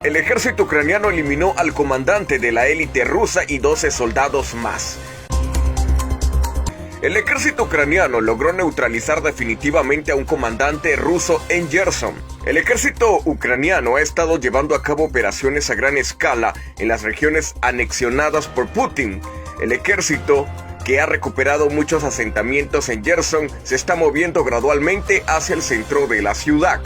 El ejército ucraniano eliminó al comandante de la élite rusa y 12 soldados más. El ejército ucraniano logró neutralizar definitivamente a un comandante ruso en Gerson. El ejército ucraniano ha estado llevando a cabo operaciones a gran escala en las regiones anexionadas por Putin. El ejército, que ha recuperado muchos asentamientos en Gerson, se está moviendo gradualmente hacia el centro de la ciudad.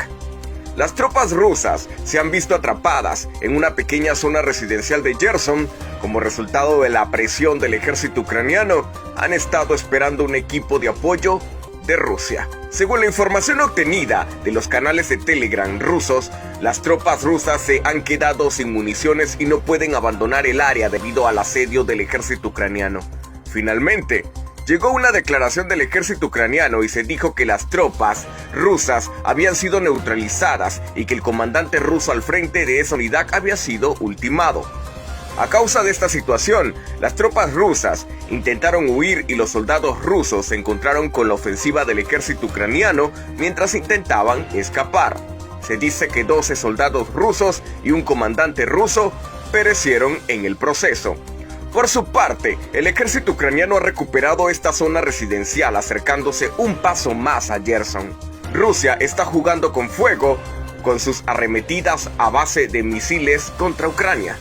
Las tropas rusas se han visto atrapadas en una pequeña zona residencial de Gerson. Como resultado de la presión del ejército ucraniano, han estado esperando un equipo de apoyo de Rusia. Según la información obtenida de los canales de Telegram rusos, las tropas rusas se han quedado sin municiones y no pueden abandonar el área debido al asedio del ejército ucraniano. Finalmente, llegó una declaración del ejército ucraniano y se dijo que las tropas rusas habían sido neutralizadas y que el comandante ruso al frente de esa unidad había sido ultimado. A causa de esta situación, las tropas rusas intentaron huir y los soldados rusos se encontraron con la ofensiva del ejército ucraniano mientras intentaban escapar. Se dice que 12 soldados rusos y un comandante ruso perecieron en el proceso. Por su parte, el ejército ucraniano ha recuperado esta zona residencial acercándose un paso más a Gerson. Rusia está jugando con fuego con sus arremetidas a base de misiles contra Ucrania.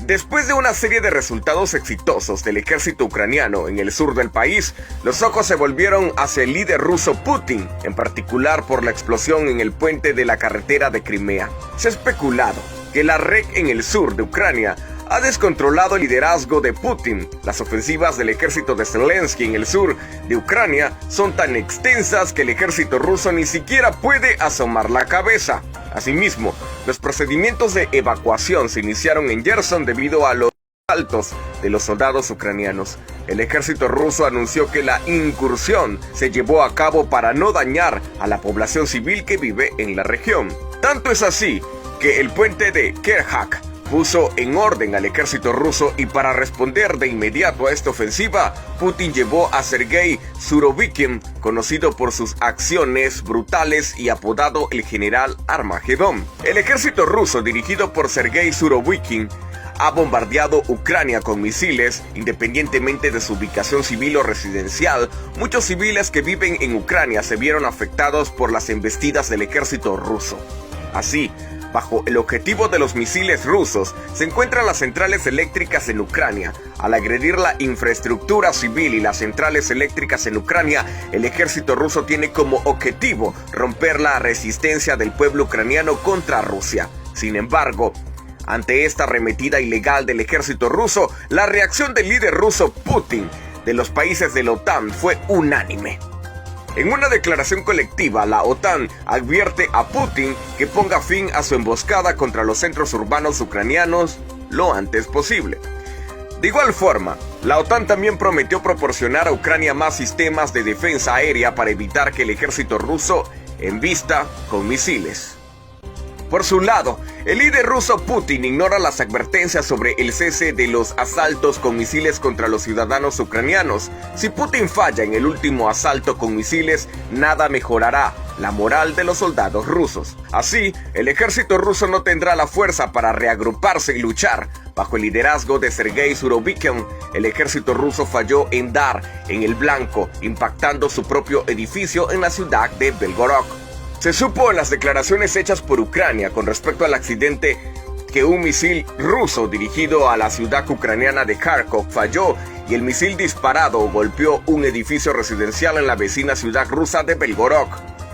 Después de una serie de resultados exitosos del ejército ucraniano en el sur del país, los ojos se volvieron hacia el líder ruso Putin, en particular por la explosión en el puente de la carretera de Crimea. Se ha especulado que la red en el sur de Ucrania ha descontrolado el liderazgo de Putin. Las ofensivas del ejército de Zelensky en el sur de Ucrania son tan extensas que el ejército ruso ni siquiera puede asomar la cabeza. Asimismo, los procedimientos de evacuación se iniciaron en Gerson debido a los asaltos de los soldados ucranianos. El ejército ruso anunció que la incursión se llevó a cabo para no dañar a la población civil que vive en la región. Tanto es así que el puente de Kerch puso en orden al ejército ruso y para responder de inmediato a esta ofensiva, Putin llevó a Sergei Surovikin, conocido por sus acciones brutales y apodado el General Armagedón. El ejército ruso, dirigido por Sergei Surovikin, ha bombardeado Ucrania con misiles, independientemente de su ubicación civil o residencial. Muchos civiles que viven en Ucrania se vieron afectados por las embestidas del ejército ruso. Así, bajo el objetivo de los misiles rusos, se encuentran las centrales eléctricas en Ucrania. Al agredir la infraestructura civil y las centrales eléctricas en Ucrania, el ejército ruso tiene como objetivo romper la resistencia del pueblo ucraniano contra Rusia. Sin embargo, ante esta arremetida ilegal del ejército ruso, la reacción del líder ruso Putin de los países de la OTAN fue unánime. En una declaración colectiva, la OTAN advierte a Putin que ponga fin a su emboscada contra los centros urbanos ucranianos lo antes posible. De igual forma, la OTAN también prometió proporcionar a Ucrania más sistemas de defensa aérea para evitar que el ejército ruso embista con misiles. Por su lado, el líder ruso Putin ignora las advertencias sobre el cese de los asaltos con misiles contra los ciudadanos ucranianos. Si Putin falla en el último asalto con misiles, nada mejorará la moral de los soldados rusos. Así, el ejército ruso no tendrá la fuerza para reagruparse y luchar. Bajo el liderazgo de Sergei Surovikin, el ejército ruso falló en dar en el blanco, impactando su propio edificio en la ciudad de Belgorod. Se supo en las declaraciones hechas por Ucrania con respecto al accidente que un misil ruso dirigido a la ciudad ucraniana de Kharkov falló y el misil disparado golpeó un edificio residencial en la vecina ciudad rusa de Belgorod.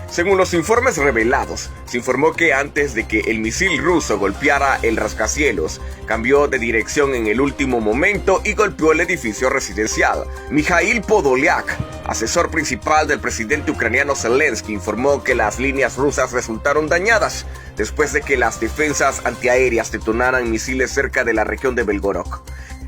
Según los informes revelados, se informó que antes de que el misil ruso golpeara el rascacielos, cambió de dirección en el último momento y golpeó el edificio residencial. Mikhail Podolyak, asesor principal del presidente ucraniano Zelensky, informó que las líneas rusas resultaron dañadas después de que las defensas antiaéreas detonaran misiles cerca de la región de Belgorod.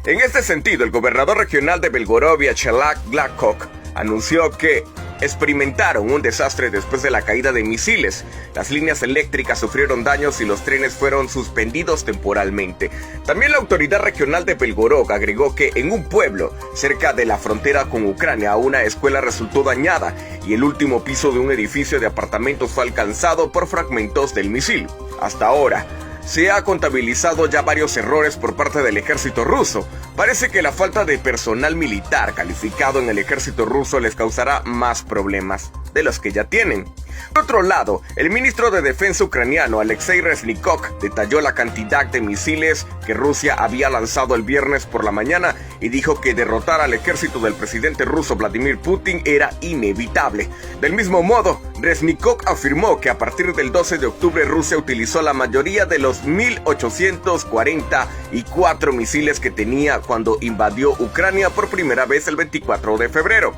En este sentido, el gobernador regional de Belgorod, Vyacheslav Gladkov, anunció que experimentaron un desastre después de la caída de misiles. Las líneas eléctricas sufrieron daños y los trenes fueron suspendidos temporalmente. También la autoridad regional de Belgorod agregó que en un pueblo cerca de la frontera con Ucrania una escuela resultó dañada y el último piso de un edificio de apartamentos fue alcanzado por fragmentos del misil. Hasta ahora, se ha contabilizado ya varios errores por parte del ejército ruso. Parece que la falta de personal militar calificado en el ejército ruso les causará más problemas de los que ya tienen. Por otro lado, el ministro de Defensa ucraniano Alexei Reznikov detalló la cantidad de misiles que Rusia había lanzado el viernes por la mañana y dijo que derrotar al ejército del presidente ruso Vladimir Putin era inevitable. Del mismo modo, Reznikov afirmó que a partir del 12 de octubre Rusia utilizó la mayoría de los 1.844 misiles que tenía cuando invadió Ucrania por primera vez el 24 de febrero.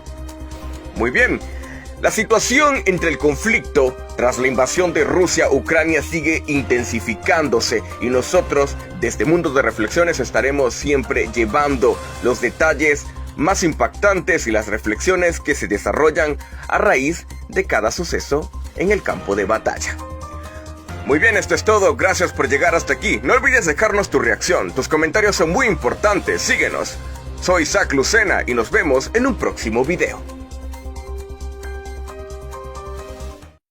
Muy bien. La situación entre el conflicto tras la invasión de Rusia a Ucrania sigue intensificándose y nosotros desde Mundo de Reflexiones estaremos siempre llevando los detalles más impactantes y las reflexiones que se desarrollan a raíz de cada suceso en el campo de batalla. Muy bien, esto es todo, gracias por llegar hasta aquí. No olvides dejarnos tu reacción, tus comentarios son muy importantes, síguenos. Soy Isaac Lucena y nos vemos en un próximo video.